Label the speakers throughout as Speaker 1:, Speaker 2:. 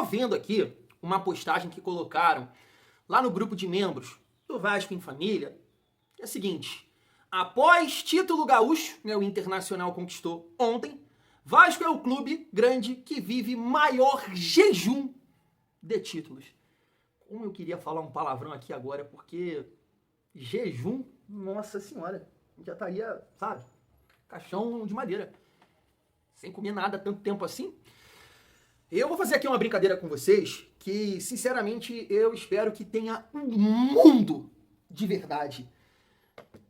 Speaker 1: vendo aqui uma postagem que colocaram lá no grupo de membros do Vasco em Família. É o seguinte: após título gaúcho, né, o Internacional conquistou ontem, Vasco é o clube grande que vive maior jejum de títulos. Como eu queria falar um palavrão aqui agora, porque jejum, nossa senhora, já estaria, sabe, caixão de madeira, sem comer nada há tanto tempo assim. Eu vou fazer aqui uma brincadeira com vocês que, sinceramente, eu espero que tenha um mundo de verdade.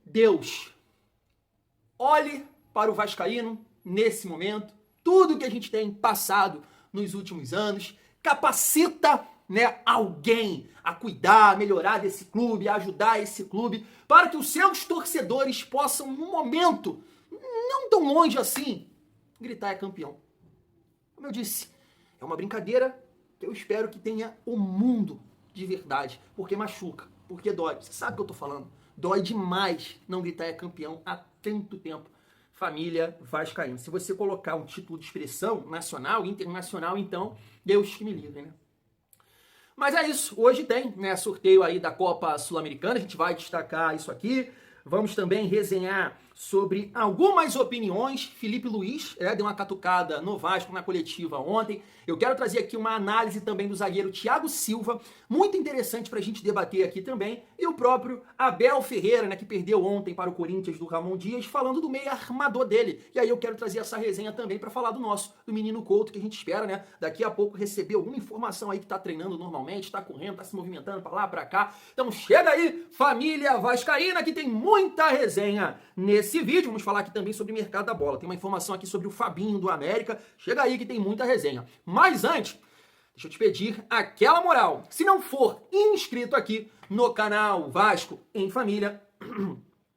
Speaker 1: Deus, olhe para o vascaíno nesse momento, tudo que a gente tem passado nos últimos anos, capacita, né, alguém a cuidar, a melhorar desse clube, a ajudar esse clube, para que os seus torcedores possam, num momento não tão longe assim, gritar é campeão. Como eu disse, é uma brincadeira que eu espero que tenha o mundo de verdade, porque machuca, porque dói. Você sabe o que eu tô falando. Dói demais não gritar é campeão há tanto tempo. Família vascaína. Se você colocar um título de expressão nacional, internacional, então, Deus que me livre, né? Mas é isso. Hoje tem, né, sorteio aí da Copa Sul-Americana. A gente vai destacar isso aqui. Vamos também resenhar sobre algumas opiniões. Felipe Luiz deu uma catucada no Vasco na coletiva ontem. Eu quero trazer aqui uma análise também do zagueiro Thiago Silva, muito interessante para a gente debater aqui também. E o próprio Abel Ferreira, né, que perdeu ontem para o Corinthians do Ramon Dias, falando do meio armador dele. E aí eu quero trazer essa resenha também para falar do nosso, do menino Couto, que a gente espera, né, daqui a pouco receber alguma informação aí que tá treinando normalmente, tá correndo, tá se movimentando para lá, para cá. Então chega aí, família vascaína, que tem muita resenha nesse vídeo. Vamos falar aqui também sobre o mercado da bola. Tem uma informação aqui sobre o Fabinho do América. Chega aí que tem muita resenha. Mas antes, deixa eu te pedir aquela moral. Se não for inscrito aqui no canal Vasco em Família,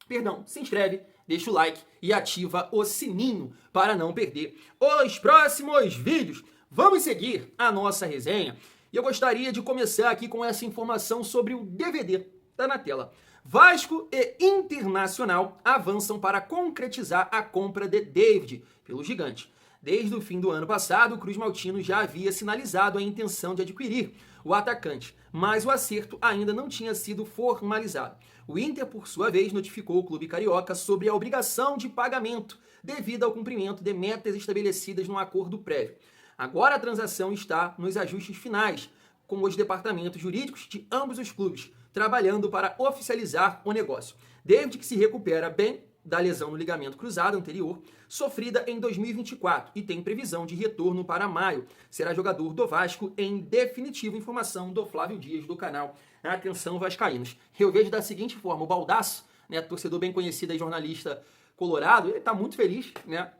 Speaker 1: perdão, se inscreve, deixa o like e ativa o sininho para não perder os próximos vídeos. Vamos seguir a nossa resenha. E eu gostaria de começar aqui com essa informação sobre o DVD. Tá na tela. Vasco e Internacional avançam para concretizar a compra de David pelo Gigante. Desde o fim do ano passado, o Cruz Maltino já havia sinalizado a intenção de adquirir o atacante, mas o acerto ainda não tinha sido formalizado. O Inter, por sua vez, notificou o clube carioca sobre a obrigação de pagamento devido ao cumprimento de metas estabelecidas no acordo prévio. Agora a transação está nos ajustes finais, com os departamentos jurídicos de ambos os clubes trabalhando para oficializar o negócio. David, que se recupera bem da lesão no ligamento cruzado anterior, sofrida em 2024 e tem previsão de retorno para maio. Será jogador do Vasco em definitivo, informação do Flávio Dias do canal Atenção Vascaínos. Eu vejo da seguinte forma: o Baldasso, né, torcedor bem conhecido e jornalista colorado, ele está muito feliz, né,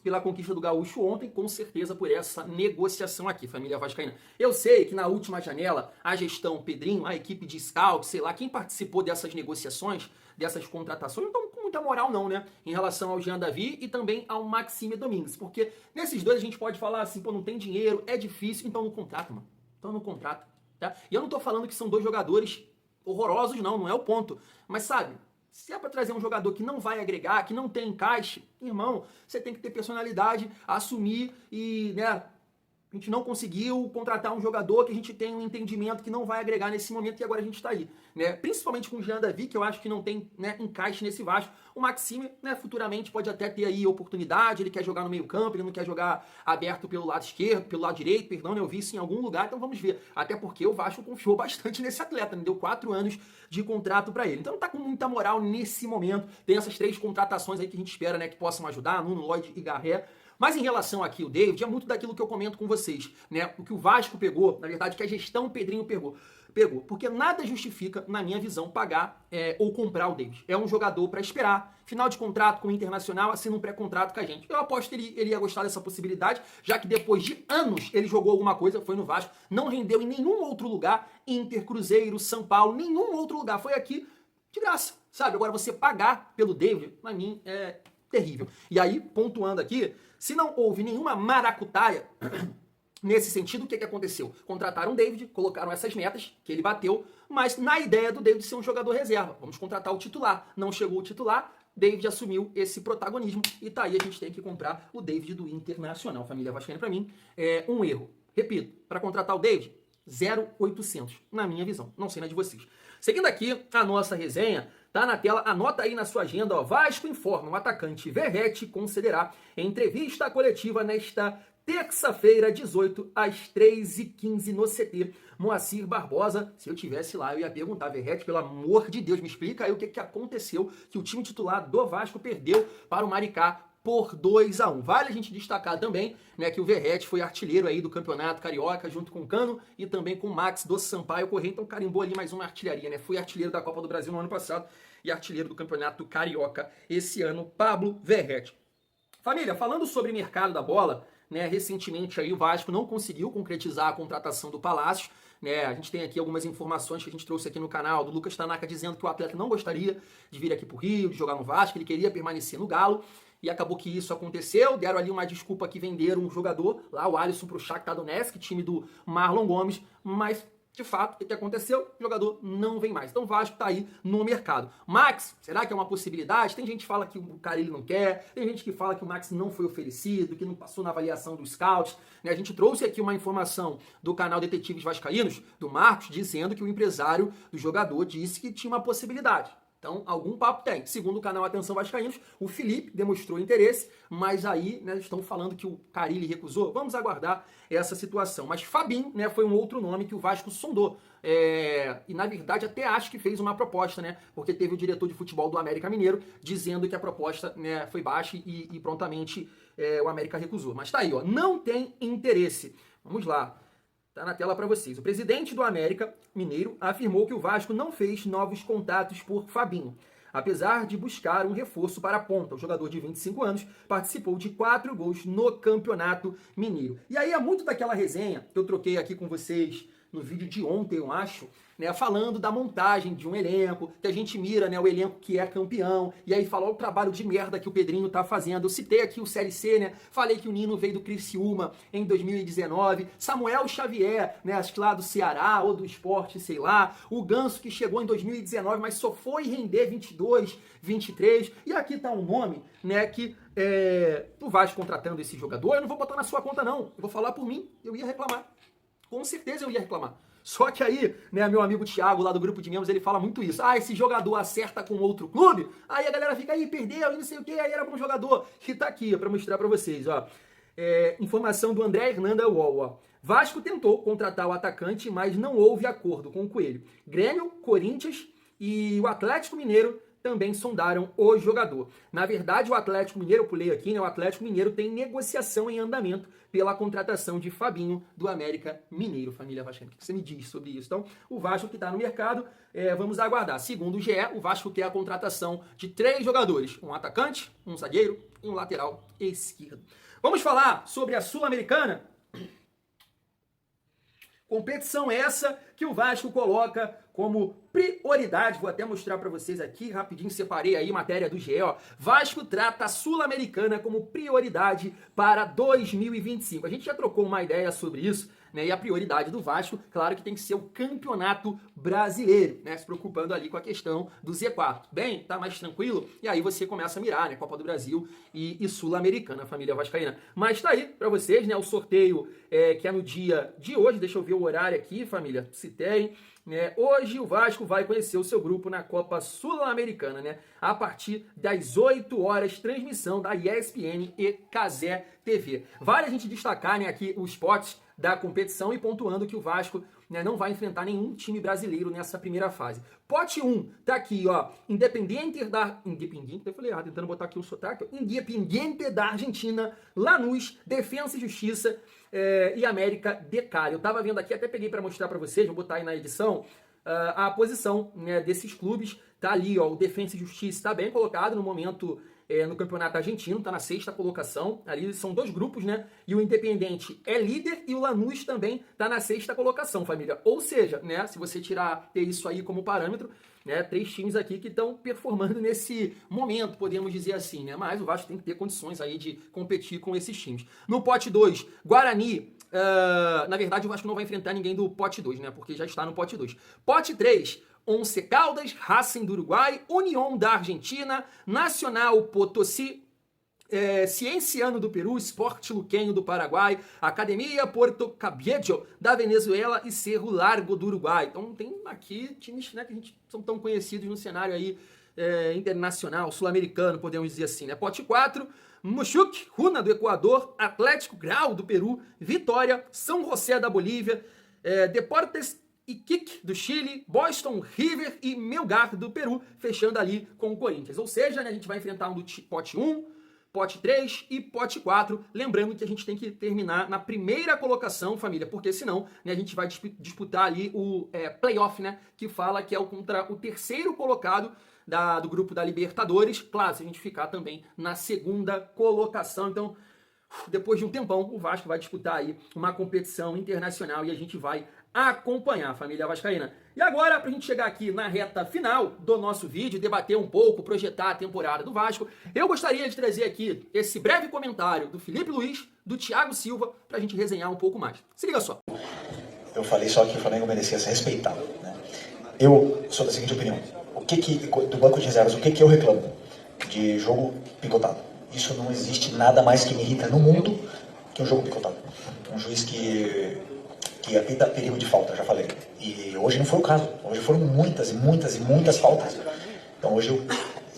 Speaker 1: pela conquista do Gaúcho ontem, com certeza por essa negociação aqui, família vascaína. Eu sei que na última janela, a gestão Pedrinho, a equipe de scout, sei lá, quem participou dessas negociações, dessas contratações, não estão com muita moral não, né? Em relação ao Jean Davi e também ao Maxime Domingues. Porque nesses dois a gente pode falar assim, pô, não tem dinheiro, é difícil, então não contrata, mano. Então não contrata, tá? E eu não tô falando que são dois jogadores horrorosos, não é o ponto. Mas sabe, se é para trazer um jogador que não vai agregar, que não tem encaixe, irmão, você tem que ter personalidade, assumir e, né, a gente não conseguiu contratar um jogador que a gente tem um entendimento que não vai agregar nesse momento e agora a gente está aí, né? Principalmente com o Jean Davi, que eu acho que não tem, né, encaixe nesse Vasco. O Maxime, né, futuramente pode até ter aí oportunidade, ele quer jogar no meio campo, ele não quer jogar aberto pelo lado esquerdo, pelo lado direito, perdão, né, eu vi isso em algum lugar, então vamos ver. Até porque o Vasco confiou bastante nesse atleta, né? Deu 4 anos de contrato para ele. Então não tá com muita moral nesse momento. Tem essas 3 contratações aí que a gente espera, né, que possam ajudar, Nuno, Lloyd e Garré. Mas em relação aqui ao David, é muito daquilo que eu comento com vocês, né? O que o Vasco pegou, na verdade, que a gestão Pedrinho pegou. Porque nada justifica, na minha visão, pagar ou comprar o David. É um jogador para esperar, final de contrato com o Internacional, assina um pré-contrato com a gente. Eu aposto que ele ia gostar dessa possibilidade, já que depois de anos ele jogou alguma coisa, foi no Vasco, não rendeu em nenhum outro lugar, Inter, Cruzeiro, São Paulo, nenhum outro lugar, foi aqui de graça, sabe? Agora você pagar pelo David, pra mim, é terrível. E aí, pontuando aqui, se não houve nenhuma maracutaia nesse sentido, o que aconteceu? Contrataram o David, colocaram essas metas que ele bateu, mas na ideia do David ser um jogador reserva. Vamos contratar o titular. Não chegou o titular, David assumiu esse protagonismo e tá aí, a gente tem que comprar o David do Internacional. Família vascaína, pra mim, é um erro. Repito, para contratar o David, 0,800, na minha visão. Não sei na de vocês. Seguindo aqui a nossa resenha, tá na tela, anota aí na sua agenda, ó, Vasco informa, o atacante Verratti concederá entrevista coletiva nesta terça-feira, 18 às 3h15 no CT. Moacir Barbosa, se eu tivesse lá, eu ia perguntar, Verratti, pelo amor de Deus, me explica aí o que aconteceu, que o time titular do Vasco perdeu para o Maricá por 2-1. Vale a gente destacar também, né, que o Verratti foi artilheiro aí do Campeonato Carioca, junto com o Cano e também com o Max do Sampaio Corrêa, então carimbou ali mais uma artilharia, né? Foi artilheiro da Copa do Brasil no ano passado e artilheiro do Campeonato Carioca esse ano, Pablo Verratti. Família, falando sobre mercado da bola, né, recentemente aí o Vasco não conseguiu concretizar a contratação do Palácio, né, a gente tem aqui algumas informações que a gente trouxe aqui no canal do Lucas Tanaka dizendo que o atleta não gostaria de vir aqui pro Rio, de jogar no Vasco, ele queria permanecer no Galo, e acabou que isso aconteceu, deram ali uma desculpa que venderam um jogador, lá o Alisson pro Shakhtar Donetsk, time do Marlon Gomes, mas de fato, o que aconteceu? O jogador não vem mais. Então o Vasco tá aí no mercado. Max, será que é uma possibilidade? Tem gente que fala que o cara ele não quer, tem gente que fala que o Max não foi oferecido, que não passou na avaliação dos scouts. Né? A gente trouxe aqui uma informação do canal Detetives Vascaínos, do Marcos, dizendo que o empresário do jogador disse que tinha uma possibilidade. Então, algum papo tem. Segundo o canal Atenção Vascaínos, o Felipe demonstrou interesse, mas aí, né, estão falando que o Carille recusou. Vamos aguardar essa situação. Mas Fabinho, né, foi um outro nome que o Vasco sondou. E, na verdade, até acho que fez uma proposta, né? Porque teve o diretor de futebol do América Mineiro dizendo que a proposta, né, foi baixa e prontamente o América recusou. Mas tá aí, ó, não tem interesse. Vamos lá. Tá na tela para vocês. O presidente do América Mineiro afirmou que o Vasco não fez novos contatos por Fabinho. Apesar de buscar um reforço para a ponta, o jogador de 25 anos participou de 4 gols no Campeonato Mineiro. E aí é muito daquela resenha que eu troquei aqui com vocês no vídeo de ontem, eu acho, né, falando da montagem de um elenco, que a gente mira, né, o elenco que é campeão, e aí fala o trabalho de merda que o Pedrinho tá fazendo. Eu citei aqui o Série C, né, falei que o Nino veio do Criciúma em 2019, Samuel Xavier, né, acho que lá do Ceará ou do Sport, sei lá, o Ganso que chegou em 2019, mas só foi render 22, 23, e aqui tá um nome, né, que tu vais contratando esse jogador, eu não vou botar na sua conta não, eu vou falar por mim, eu ia reclamar. Com certeza eu ia reclamar. Só que aí, né, meu amigo Thiago, lá do grupo de membros, ele fala muito isso. Ah, esse jogador acerta com outro clube, aí a galera fica aí, perdeu, e não sei o que, aí era bom jogador. E tá aqui, ó, pra mostrar pra vocês, ó. Informação do André Hernanda Wall, ó. Vasco tentou contratar o atacante, mas não houve acordo com o Coelho. Grêmio, Corinthians e o Atlético Mineiro também sondaram o jogador. Na verdade, o Atlético Mineiro, eu pulei aqui, né? O Atlético Mineiro tem negociação em andamento pela contratação de Fabinho do América Mineiro. Família Vascaína, o que você me diz sobre isso? Então, o Vasco que está no mercado, vamos aguardar. Segundo o GE, o Vasco quer a contratação de 3 jogadores, um atacante, um zagueiro e um lateral esquerdo. Vamos falar sobre a Sul-Americana? Competição essa que o Vasco coloca como prioridade. Vou até mostrar para vocês aqui, rapidinho, separei aí matéria do GE, ó. Vasco trata a Sul-Americana como prioridade para 2025. A gente já trocou uma ideia sobre isso, né? E a prioridade do Vasco, claro que tem que ser o Campeonato Brasileiro, né? Se preocupando ali com a questão do Z4. Bem, tá mais tranquilo? E aí você começa a mirar, né? Copa do Brasil e Sul-Americana, família vascaína. Mas tá aí para vocês, né? O sorteio que é no dia de hoje. Deixa eu ver o horário aqui, família, se tem. Hoje o Vasco vai conhecer o seu grupo na Copa Sul-Americana, né? A partir das 8 horas, transmissão da ESPN e Cazé TV. Vale a gente destacar, né, aqui os potes da competição e pontuando que o Vasco, né, não vai enfrentar nenhum time brasileiro nessa primeira fase. Pote 1, tá aqui, ó, Independiente, eu falei errado, tentando botar aqui o sotaque, Independiente da Argentina, Lanús, Defensa e Justiça e América de Cali. Eu tava vendo aqui, até peguei para mostrar para vocês, vou botar aí na edição, a posição, né, desses clubes, tá ali, ó, o Defensa e Justiça está bem colocado no momento no campeonato argentino, tá na 6ª colocação, ali são 2 grupos, né, e o Independiente é líder e o Lanús também tá na 6ª colocação, família, ou seja, né, se você ter isso aí como parâmetro, né, 3 times aqui que estão performando nesse momento, podemos dizer assim, né, mas o Vasco tem que ter condições aí de competir com esses times. No pote 2, Guarani, na verdade o Vasco não vai enfrentar ninguém do pote 2, né, porque já está no pote 2. Pote 3, Once Caldas, Racing do Uruguai, União da Argentina, Nacional Potosí, Cienciano do Peru, Sport Luqueño do Paraguai, Academia Porto Cabello da Venezuela e Cerro Largo do Uruguai. Então tem aqui times, né, que a gente são tão conhecidos no cenário aí internacional, sul-americano, podemos dizer assim, né? Pote 4, Muxuc, Runa do Equador, Atlético Grau do Peru, Vitória, São José da Bolívia, Deportes Iquique do Chile, Boston River e Melgar do Peru, fechando ali com o Corinthians. Ou seja, né, a gente vai enfrentar um do pote 1, pote 3 e pote 4, lembrando que a gente tem que terminar na primeira colocação, família, porque senão, né, a gente vai disputar ali o playoff, né, que fala que é contra o terceiro colocado do grupo da Libertadores, claro, se a gente ficar também na segunda colocação. Então, depois de um tempão, o Vasco vai disputar aí uma competição internacional e a gente vai acompanhar a família vascaína. E agora, pra gente chegar aqui na reta final do nosso vídeo, debater um pouco, projetar a temporada do Vasco, eu gostaria de trazer aqui esse breve comentário do Felipe Luiz, do Thiago Silva, pra gente resenhar um pouco mais. Se liga só.
Speaker 2: Eu falei só que o Flamengo merecia ser respeitado, né? Eu sou da seguinte opinião. Do banco de reservas, o que eu reclamo? De jogo picotado. Isso não existe nada mais que me irrita no mundo que um jogo picotado. Um juiz que apita perigo de falta, já falei. E hoje não foi o caso. Hoje foram muitas e muitas e muitas faltas. Então hoje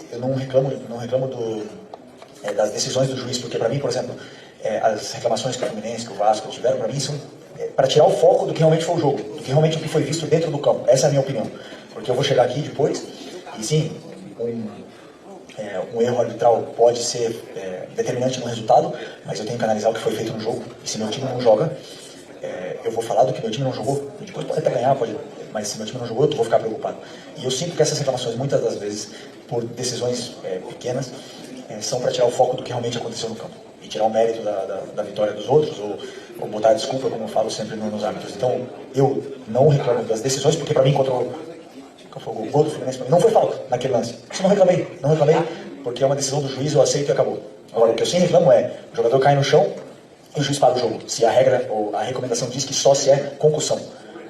Speaker 2: eu não reclamo das decisões do juiz, porque para mim, por exemplo, as reclamações que o Fluminense, que o Vasco tiveram, para mim são para tirar o foco do que realmente foi o jogo, do que realmente o que foi visto dentro do campo. Essa é a minha opinião. Porque eu vou chegar aqui depois e sim, um erro arbitral pode ser determinante no resultado, mas eu tenho que analisar o que foi feito no jogo. E se meu time não joga, eu vou falar do que meu time não jogou. Depois pode até ganhar, mas se meu time não jogou, eu vou ficar preocupado. E eu sinto que essas reclamações, muitas das vezes, por decisões pequenas, são para tirar o foco do que realmente aconteceu no campo. E tirar o mérito da vitória dos outros, ou botar desculpa, como eu falo sempre nos árbitros. Então, eu não reclamo das decisões, porque para mim, contra o gol do Fluminense, não foi falta naquele lance. Isso não reclamei, porque é uma decisão do juiz, eu aceito e acabou. Agora, o que eu sim reclamo é, o jogador cai no chão e o juiz para o jogo. Se a regra ou a recomendação diz que só se é concussão.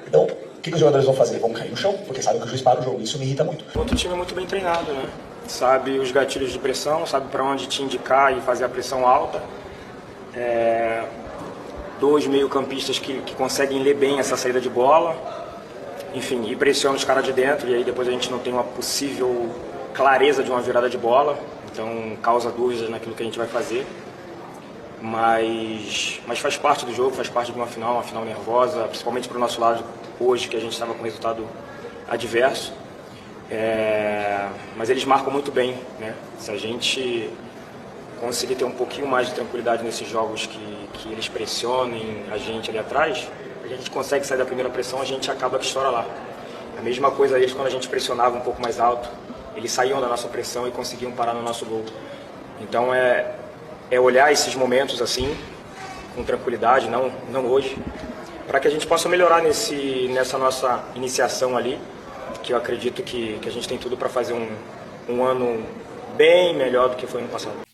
Speaker 2: Então, o que os jogadores vão fazer? Vão cair no chão, porque sabem que o juiz para o jogo. Isso me irrita muito.
Speaker 3: Outro time é muito bem treinado, né? Sabe os gatilhos de pressão, sabe para onde te indicar e fazer a pressão alta. Dois meio-campistas que conseguem ler bem essa saída de bola. Enfim, e pressiona os caras de dentro, e aí depois a gente não tem uma possível clareza de uma virada de bola, então causa dúvidas naquilo que a gente vai fazer. Mas faz parte do jogo, faz parte de uma final nervosa, principalmente para o nosso lado hoje, que a gente estava com resultado adverso. Mas eles marcam muito bem, né? Se a gente conseguir ter um pouquinho mais de tranquilidade nesses jogos que eles pressionem a gente ali atrás, a gente consegue sair da primeira pressão, a gente acaba que estoura lá. A mesma coisa eles, quando a gente pressionava um pouco mais alto, eles saíam da nossa pressão e conseguiam parar no nosso gol. Então é olhar esses momentos assim, com tranquilidade, não hoje, para que a gente possa melhorar nessa nossa iniciação ali, que eu acredito que a gente tem tudo para fazer um ano bem melhor do que foi no passado.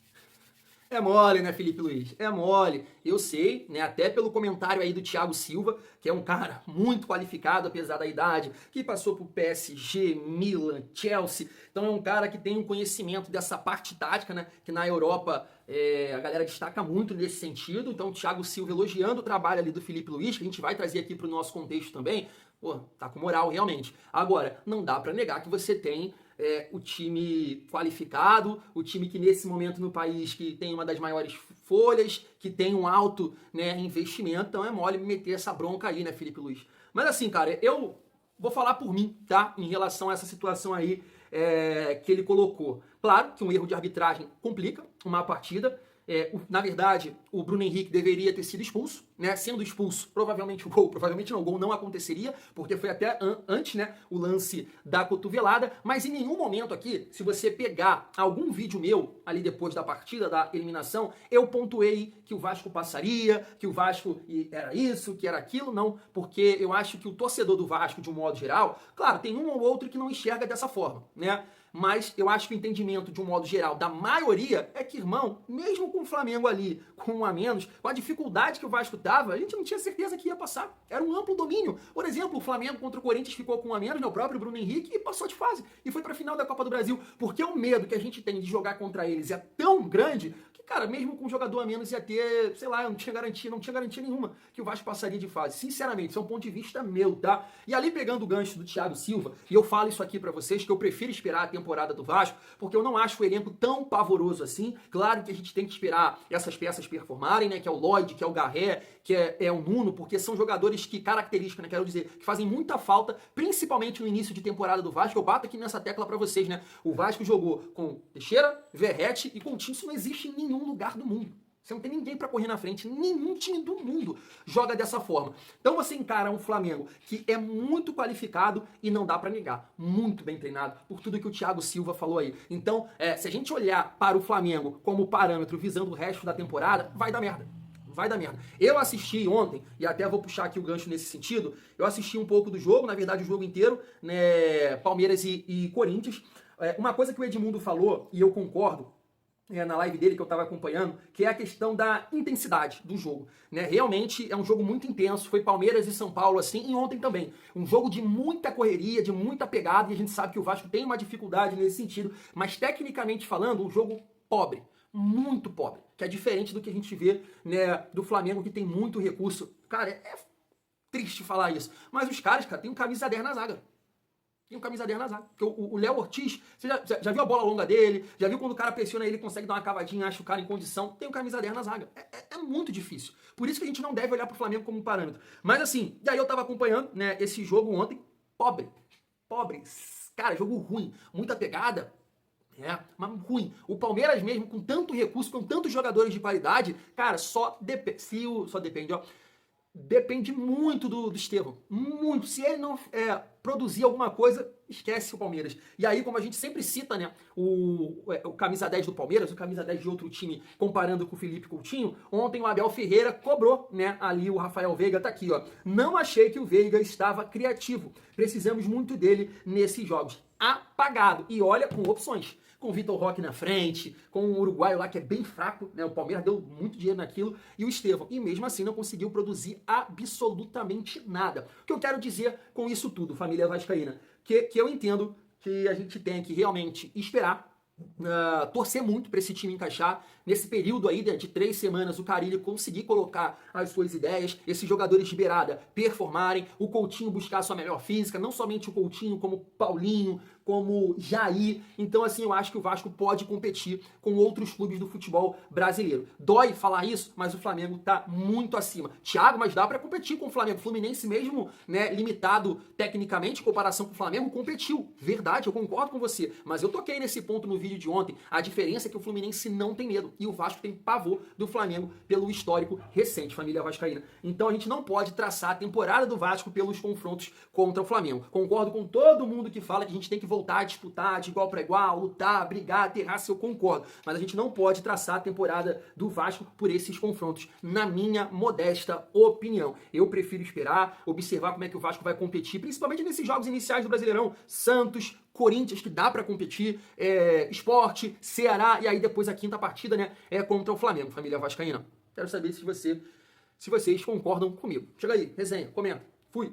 Speaker 1: É mole, né, Felipe Luiz? É mole. Eu sei, né, até pelo comentário aí do Thiago Silva, que é um cara muito qualificado, apesar da idade, que passou por PSG, Milan, Chelsea. Então é um cara que tem um conhecimento dessa parte tática, né, que na Europa a galera destaca muito nesse sentido. Então o Thiago Silva elogiando o trabalho ali do Felipe Luiz, que a gente vai trazer aqui para o nosso contexto também. Pô, tá com moral, realmente. Agora, não dá para negar que você tem o time qualificado, o time que nesse momento no país que tem uma das maiores folhas, que tem um alto, né, investimento, então é mole meter essa bronca aí, né, Felipe Luiz? Mas assim, cara, eu vou falar por mim, tá? Em relação a essa situação aí que ele colocou. Claro que um erro de arbitragem complica uma partida. Na verdade, o Bruno Henrique deveria ter sido expulso, né? Sendo expulso, provavelmente o gol não aconteceria, porque foi até antes, né, o lance da cotovelada, mas em nenhum momento aqui, se você pegar algum vídeo meu ali depois da partida, da eliminação, eu pontuei que o Vasco passaria, que o Vasco era isso, que era aquilo, não, porque eu acho que o torcedor do Vasco, de um modo geral, claro, tem um ou outro que não enxerga dessa forma, né? Mas eu acho que o entendimento, de um modo geral, da maioria é que, irmão, mesmo com o Flamengo ali, com um a menos, com a dificuldade que o Vasco tava, a gente não tinha certeza que ia passar. Era um amplo domínio. Por exemplo, o Flamengo contra o Corinthians ficou com um a menos, né, o próprio Bruno Henrique, e passou de fase. E foi pra final da Copa do Brasil. Porque o medo que a gente tem de jogar contra eles é tão grande que cara, mesmo com um jogador a menos ia ter, sei lá, não tinha garantia nenhuma que o Vasco passaria de fase. Sinceramente, isso é um ponto de vista meu, tá? E ali pegando o gancho do Thiago Silva, e eu falo isso aqui pra vocês, que eu prefiro esperar a temporada do Vasco, porque eu não acho o elenco tão pavoroso assim. Claro que a gente tem que esperar essas peças performarem, né? Que é o Lloyd, que é o Garré, que é o Nuno, porque são jogadores que, característica, né? Quero dizer, que fazem muita falta, principalmente no início de temporada do Vasco. Eu bato aqui nessa tecla pra vocês, né? O Vasco jogou com Teixeira, Verratti e Coutinho. Isso não existe em nenhum lugar do mundo. Você não tem ninguém pra correr na frente, nenhum time do mundo joga dessa forma. Então você encara um Flamengo que é muito qualificado e não dá pra negar, muito bem treinado, por tudo que o Thiago Silva falou aí. Então, se a gente olhar para o Flamengo como parâmetro visando o resto da temporada, vai dar merda. Vai dar merda. Eu assisti ontem, e até vou puxar aqui o gancho nesse sentido, eu assisti um pouco do jogo, na verdade o jogo inteiro, né, Palmeiras e Corinthians. Uma coisa que o Edmundo falou, e eu concordo, na live dele que eu estava acompanhando, que é a questão da intensidade do jogo, né? Realmente é um jogo muito intenso, foi Palmeiras e São Paulo assim, e ontem também. Um jogo de muita correria, de muita pegada, e a gente sabe que o Vasco tem uma dificuldade nesse sentido, mas tecnicamente falando, um jogo pobre, muito pobre, que é diferente do que a gente vê, né, do Flamengo, que tem muito recurso. Cara, é triste falar isso, mas os caras, cara, tem um camisa 10 na zaga. Tem um camisa 10 na zaga. Porque o Léo Ortiz, você já viu a bola longa dele? Já viu quando o cara pressiona ele, consegue dar uma cavadinha, acha o cara em condição? Tem um camisa 10 na zaga. É muito difícil. Por isso que a gente não deve olhar pro Flamengo como um parâmetro. Mas assim, e aí eu tava acompanhando, né, esse jogo ontem, pobre. Cara, jogo ruim. Muita pegada. Mas ruim. O Palmeiras mesmo, com tanto recurso, com tantos jogadores de qualidade, cara, só depende, ó. Depende muito do Estevão. Muito. Se ele não produzir alguma coisa, esquece o Palmeiras. E aí, como a gente sempre cita, né, o camisa 10 do Palmeiras, o camisa 10 de outro time, comparando com o Felipe Coutinho, ontem o Abel Ferreira cobrou, né, ali o Rafael Veiga, tá aqui, ó. Não achei que o Veiga estava criativo. Precisamos muito dele nesses jogos. Apagado. E olha, com opções. Com o Vitor Roque na frente, com o uruguaio lá que é bem fraco, né? O Palmeiras deu muito dinheiro naquilo, e o Estevão. E mesmo assim não conseguiu produzir absolutamente nada. O que eu quero dizer com isso tudo, família vascaína? Que eu entendo que a gente tem que realmente esperar, torcer muito para esse time encaixar nesse período aí de 3 semanas, o Carille conseguir colocar as suas ideias, esses jogadores de beirada performarem, o Coutinho buscar a sua melhor física, não somente o Coutinho, como o Paulinho, como Jair. Então assim, eu acho que o Vasco pode competir com outros clubes do futebol brasileiro. Dói falar isso, mas o Flamengo tá muito acima. Thiago, mas dá para competir com o Flamengo. O Fluminense mesmo, né, limitado tecnicamente em comparação com o Flamengo, competiu. Verdade, eu concordo com você, mas eu toquei nesse ponto no vídeo de ontem. A diferença é que o Fluminense não tem medo e o Vasco tem pavor do Flamengo pelo histórico recente, família vascaína. Então a gente não pode traçar a temporada do Vasco pelos confrontos contra o Flamengo. Concordo com todo mundo que fala que a gente tem que voltar a disputar de igual para igual, lutar, brigar, ter raça, eu concordo. Mas a gente não pode traçar a temporada do Vasco por esses confrontos, na minha modesta opinião. Eu prefiro esperar, observar como é que o Vasco vai competir, principalmente nesses jogos iniciais do Brasileirão. Santos, Corinthians, que dá pra competir, Sport, Ceará, e aí depois a quinta partida, né, é contra o Flamengo, família vascaína. Quero saber se vocês concordam comigo. Chega aí, resenha, comenta. Fui!